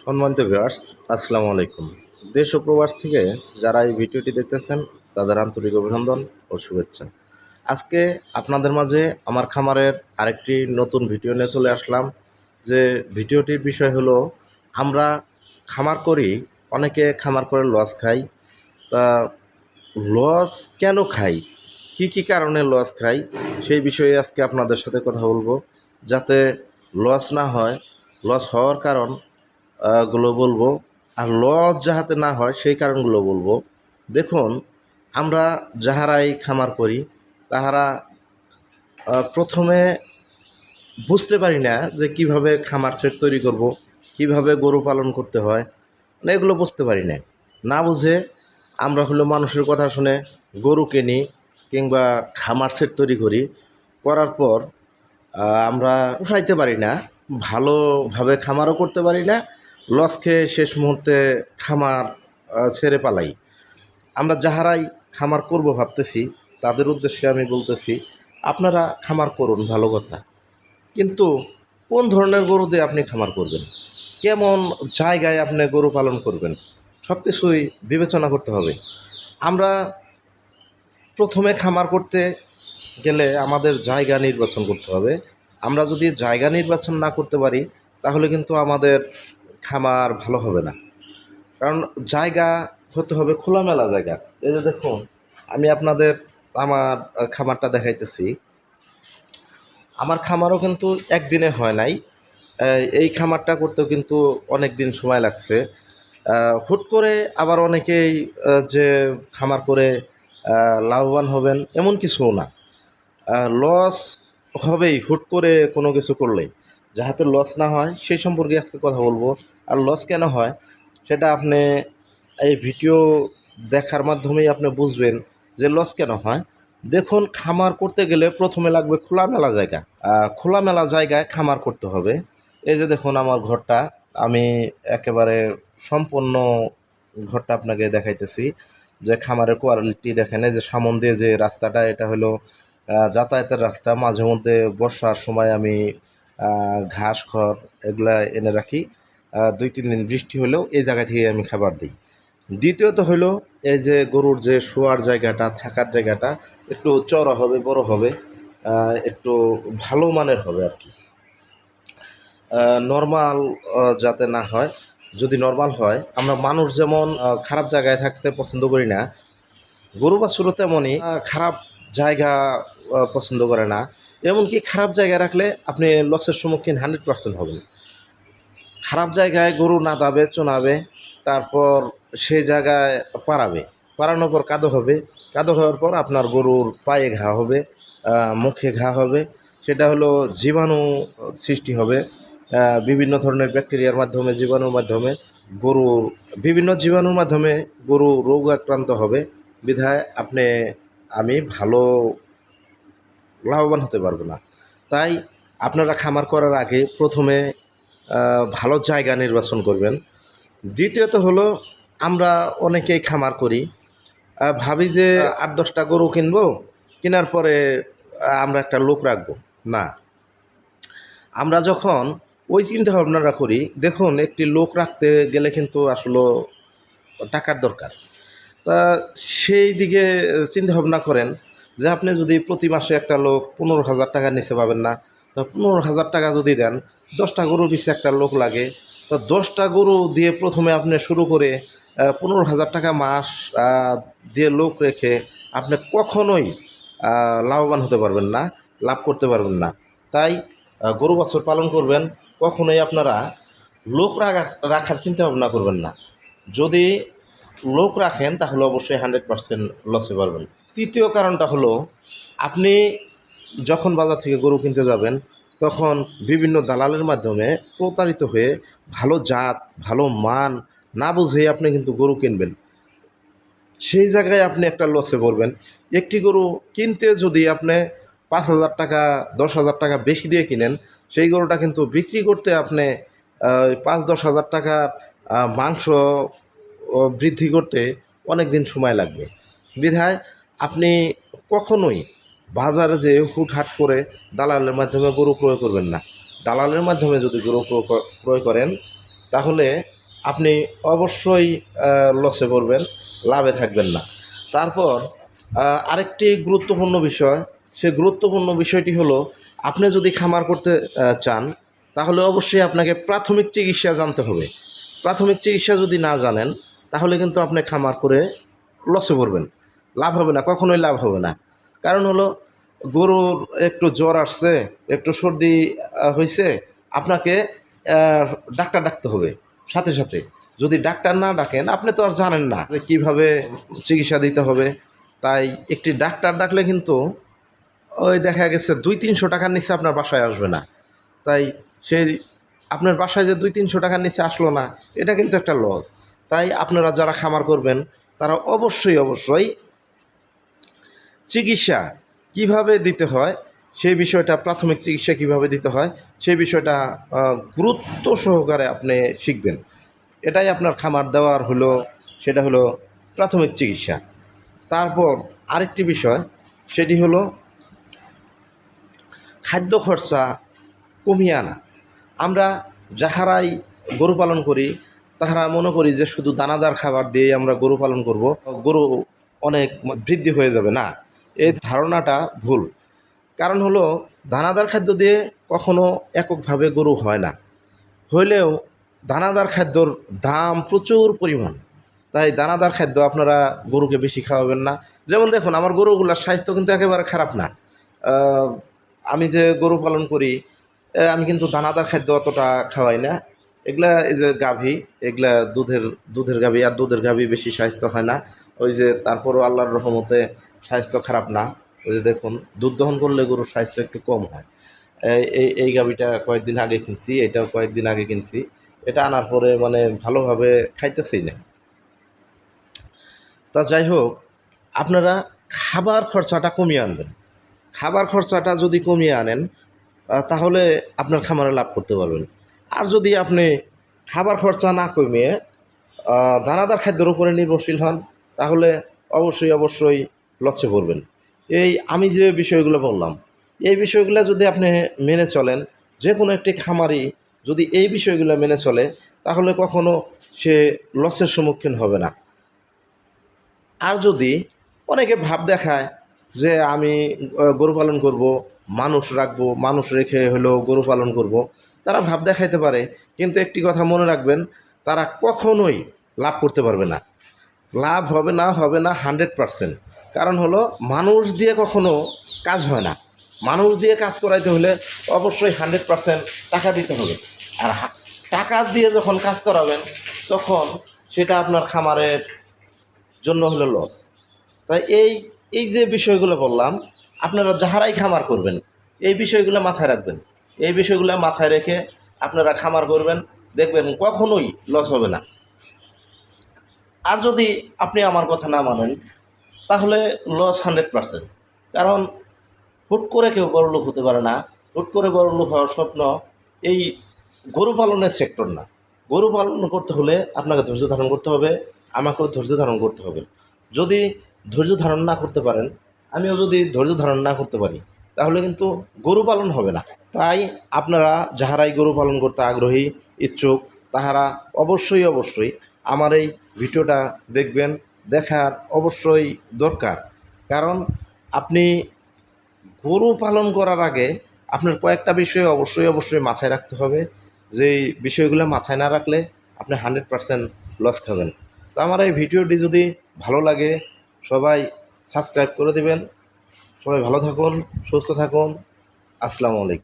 সম্মানিত ভিউয়ার্স, আসসালামু আলাইকুম। দেশ ও প্রবাস থেকে যারা এই ভিডিওটি দেখতেছেন তাদের আন্তরিক অভিনন্দন ও শুভেচ্ছা। আজকে আপনাদের মাঝে আমার খামারের আরেকটি নতুন ভিডিও নিয়ে চলে আসলাম। যে ভিডিওটির বিষয় হলো, আমরা খামার করি, অনেকে খামার করে লস খাই। তা লস কেন খাই, কি কি কারণে লস খাই, সেই বিষয়ে আজকে আপনাদের সাথে কথা বলবো, যাতে লস না হয়। লস হওয়ার কারণ গুলো বলবো, আর লস যাহাতে না হয় সেই কারণগুলো বলবো। দেখুন, আমরা যাহারাই খামার করি তাহারা প্রথমে বুঝতে পারি না যে কিভাবে খামার সেট তৈরি করব, কিভাবে গরু পালন করতে হয়, মানে এগুলো বুঝতে পারি না। না বুঝে আমরা হলো মানুষের কথা শুনে গরু কিনি কিংবা খামার সেট তৈরি করি। করার পর আমরা পোষাইতে পারি না, ভালোভাবে খামারও করতে পারি না। লস খেয়ে শেষ মুহূর্তে খামার ছেড়ে পালাই। আমরা যাহারাই খামার করব ভাবতেছি তাদের উদ্দেশ্যে আমি বলতেছি, আপনারা খামার করুন, ভালো কথা, কিন্তু কোন ধরনের গরু দিয়ে আপনি খামার করবেন, কেমন জায়গায় আপনি গরু পালন করবেন, সব কিছুই বিবেচনা করতে হবে। আমরা প্রথমে খামার করতে গেলে আমাদের জায়গা নির্বাচন করতে হবে। আমরা যদি জায়গা নির্বাচন না করতে পারি তাহলে কিন্তু আমাদের খামার ভালো হবে না। কারণ জায়গা হতে হবে খোলামেলা জায়গা। এই যে দেখুন, আমি আপনাদের আমার খামারটা দেখাইতেছি। আমার খামারও কিন্তু একদিনে হয় নাই। এই খামারটা করতেও কিন্তু অনেক দিন সময় লাগছে। হুট করে আবার অনেকেই যে খামার করে লাভবান হবেন এমন কিছুও না। লস হবেই হুট করে কোনো কিছু করলেই। যাহাতে লস না হয় সেই সম্পর্কে আজকে কথা বলবো। আর লস কেন হয় সেটা আপনি এই ভিডিও দেখার মাধ্যমেই আপনি বুঝবেন যে লস কেন হয়। দেখুন, খামার করতে গেলে প্রথমে লাগবে খোলামেলা জায়গা। খোলামেলা জায়গায় খামার করতে হবে। এই যে দেখুন আমার ঘরটা, আমি একেবারে সম্পূর্ণ ঘরটা আপনাকে দেখাইতেছি। যে খামারের কোয়ালিটি দেখেন, এই যে সামন দিয়ে যে রাস্তাটা, এটা হলো যাতায়াতের রাস্তা। মাঝে মধ্যে বর্ষার সময় আমি ঘাস খড় এগুলা এনে রাখি। 2-3 দিন বৃষ্টি হলেও এই জায়গা থেকে আমি খাবার দিই। দ্বিতীয়ত হলো, এই যে গরুর যে শোয়ার জায়গাটা, থাকার জায়গাটা একটু চওড়া হবে, বড় হবে, একটু ভালো মানের হবে আর কি। নর্মাল যাতে না হয়। যদি নর্মাল হয়, আমরা মানুষ যেমন খারাপ জায়গায় থাকতে পছন্দ করি না, গরু বাছুরও তেমনই খারাপ জায়গা পছন্দ করে না। এমনকি খারাপ জায়গায় রাখলে আপনি লসের সম্মুখীন 100% হবেন। খারাপ জায়গায় গরু নাদাবে, চুনাবে, তারপর সেই জায়গায় পাড়াবে, পাড়ানোর পর কাদো হবে, কাদো হওয়ার পর আপনার গরুর পায়ে ঘা হবে, মুখে ঘা হবে। সেটা হলো জীবাণু সৃষ্টি হবে। বিভিন্ন ধরনের ব্যাকটেরিয়ার মাধ্যমে, জীবাণুর মাধ্যমে গরুর বিভিন্ন জীবাণুর মাধ্যমে গরু রোগ আক্রান্ত হবে। বিধায় আমি ভালো লাভবান হতে পারবো না। তাই আপনারা খামার করার আগে প্রথমে ভালো জায়গা নির্বাচন করবেন। দ্বিতীয়ত হলো, আমরা অনেকেই খামার করি, ভাবি যে 8-10টা গরু কিনবো, কেনার পরে আমরা একটা লোক রাখবো। না, আমরা যখন ওই চিন্তা ভাবনাটা করি, দেখুন একটি লোক রাখতে গেলে কিন্তু আসলে টাকার দরকার। তা সেই দিকে চিন্তা ভাবনা করেন যে আপনি যদি প্রতি মাসে একটা লোক 15,000 টাকার নিচে পাবেন না। তো 15,000 টাকা যদি দেন, 10টা গরুর পিছে একটা লোক লাগে। তো 10টা গরু দিয়ে প্রথমে আপনি শুরু করে 15,000 টাকা মাস দিয়ে লোক রেখে আপনি কখনোই লাভবান হতে পারবেন না, লাভ করতে পারবেন না। তাই গরু বাছুর পালন করবেন, কখনোই আপনারা লোক রাখার চিন্তা ভাবনা করবেন না। যদি লোক রাখেন তাহলে অবশ্যই 100% লসে পারবেন। তৃতীয় কারণটা হলো, আপনি যখন বাজার থেকে গরু কিনতে যাবেন তখন বিভিন্ন দালালের মাধ্যমে প্রতারিত হয়ে ভালো জাত, ভালো মান না বুঝে আপনি কিন্তু গরু কিনবেন। সেই জায়গায় আপনি একটা লসে পড়বেন। একটি গরু কিনতে যদি আপনি 5,000 টাকা, 10,000 টাকা বেশি দিয়ে কিনেন, সেই গরুটা কিন্তু বিক্রি করতে আপনি 5-10 হাজার টাকার মাংস বৃদ্ধি করতে অনেক দিন সময় লাগবে। বিধায় আপনি কখনোই বাজারে যেয়ে হুটহাট করে দালালের মাধ্যমে গরু ক্রয় করবেন না। দালালের মাধ্যমে যদি গরু ক্রয় করেন তাহলে আপনি অবশ্যই লসে পড়বেন, লাভে থাকবেন না। তারপর আরেকটি গুরুত্বপূর্ণ বিষয়, সেই গুরুত্বপূর্ণ বিষয়টি হলো, আপনি যদি খামার করতে চান, তাহলে অবশ্যই আপনাকে প্রাথমিক চিকিৎসা জানতে হবে। প্রাথমিক চিকিৎসা যদি না জানেন, তাহলে কিন্তু আপনি খামার করে লসে পড়বেন, লাভ হবে না, কখনোই লাভ হবে না। কারণ হলো, গরুর একটু জ্বর আসছে, একটু সর্দি হয়েছে, আপনাকে আহ, ডাক্তার ডাকতে হবে সাথে সাথে। যদি ডাক্তার না ডাকেন, আপনি তো আর জানেন না যে কীভাবে চিকিৎসা দিতে হবে। তাই একটি ডাক্তার ডাকলে কিন্তু ওই দেখা গেছে 200-300 টাকার নিচে আপনার বাসায় আসবে না। তাই সেই আপনার বাসায় যে 200-300 টাকার নিচে আসলো না, এটা কিন্তু একটা লস। তাই আপনারা যারা খামার করবেন, তারা অবশ্যই অবশ্যই চিকিৎসা কিভাবে দিতে হয়, সেই বিষয়টা, প্রাথমিক চিকিৎসা কিভাবে দিতে হয়, সেই বিষয়টা গুরুত্ব সহকারে আপনি শিখবেন। এটাই আপনার খামার দেওয়ার হলো, সেটা হলো প্রাথমিক চিকিৎসা। তারপর আরেকটি বিষয়, সেটি হলো খাদ্য খরচা কমিয়ে আনা। আমরা যাহারাই গরু পালন করি, তাহারা মনে করি যে শুধু দানাদার খাবার দিয়ে আমরা গরু পালন করব, গরু অনেক বৃদ্ধি হয়ে যাবে। না, এই ধারণাটা ভুল। কারণ হলো, দানাদার খাদ্য দিয়ে কখনো এককভাবে গরু হয় না, হইলেও দানাদার খাদ্যর দাম প্রচুর পরিমাণ। তাই দানাদার খাদ্য আপনারা গরুকে বেশি খাওয়াবেন না। যেমন দেখুন, আমার গরুগুলোর স্বাস্থ্য কিন্তু একেবারে খারাপ না। আহ, আমি যে গরু পালন করি, আমি কিন্তু দানাদার খাদ্য অতটা খাওয়াই না। এগুলা, এই যে গাভী, এগুলা দুধের গাভী, আর দুধের গাভী বেশি স্বাস্থ্য হয় না। ওই যে তারপরও আল্লাহর রহমতে স্বাস্থ্য খারাপ না। ওই যে দেখুন, দুধ দহন করলে গরুর স্বাস্থ্য একটু কম হয়। এই গাভীটা কয়েকদিন আগে কিনছি, এটাও কয়েকদিন আগে কিনছি। এটা আনার পরে মানে ভালোভাবে খাইতেছেই না। তা যাই হোক, আপনারা খাবার খরচাটা কমিয়ে আনবেন। খাবার খরচাটা যদি কমিয়ে আনেন, তাহলে আপনার খামারে লাভ করতে পারবেন। আর যদি আপনি খাবার খরচা না কমিয়ে দানাদার খাদ্যের উপরে নির্ভরশীল হন, তাহলে অবশ্যই অবশ্যই লসে পড়বেন। এই আমি যে বিষয়গুলো বললাম, এই বিষয়গুলো যদি আপনি মেনে চলেন, যে কোনো একটি খামারি যদি এই বিষয়গুলো মেনে চলে, তাহলে কখনো সে লসের সম্মুখীন হবে না। আর যদি অনেকে ভাব দেখায় যে আমি গরু পালন করব, মানুষ রাখবো, মানুষ রেখে হলেও গরু পালন করব, তারা ভাব দেখাইতে পারে, কিন্তু একটি কথা মনে রাখবেন, তারা কখনোই লাভ করতে পারবে না। লাভ হবে না, হবে না 100%। কারণ হলো, মানুষ দিয়ে কখনো কাজ হয় না। মানুষ দিয়ে কাজ করাইতে হলে অবশ্যই 100% টাকা দিতে হবে। আর টাকা দিয়ে যখন কাজ করাবেন, তখন সেটা আপনার খামারের জন্য হলো লস। তাই এই এই যে বিষয়গুলো বললাম, আপনারা যাহারাই খামার করবেন, এই বিষয়গুলো মাথায় রাখবেন। এই বিষয়গুলো মাথায় রেখে আপনারা খামার করবেন, দেখবেন কখনোই লস হবে না। আর যদি আপনি আমার কথা না মানেন, তাহলে লস 100%। কারণ হুট করে কেউ বড়লোক হতে পারে না। হুট করে বড়লোক হওয়ার স্বপ্ন এই গরু পালনের সেক্টর না। গরু পালন করতে হলে আপনাকে ধৈর্য ধারণ করতে হবে, আমাকেও ধৈর্য ধারণ করতে হবে। যদি ধৈর্য ধারণ না করতে পারেন, আমিও যদি ধৈর্য ধারণ না করতে পারি, তাহলে কিন্তু গরু পালন হবে না। তাই আপনারা যাহারাই গরু পালন করতে আগ্রহী, ইচ্ছুক, তাহারা অবশ্যই অবশ্যই আমার এই ভিডিওটা দেখবেন। দেখার অবশ্যই দরকার। কারণ আপনি গরু পালন করার আগে আপনার কয়েকটা বিষয় অবশ্যই অবশ্যই মাথায় রাখতে হবে। যেই বিষয়গুলো মাথায় না রাখলে আপনি 100% লস খাবেন। তো আমার এই ভিডিওটি যদি ভালো লাগে, সবাই সাবস্ক্রাইব করে দেবেন। সবাই ভালো থাকুন, সুস্থ থাকুন। আসসালামু আলাইকুম।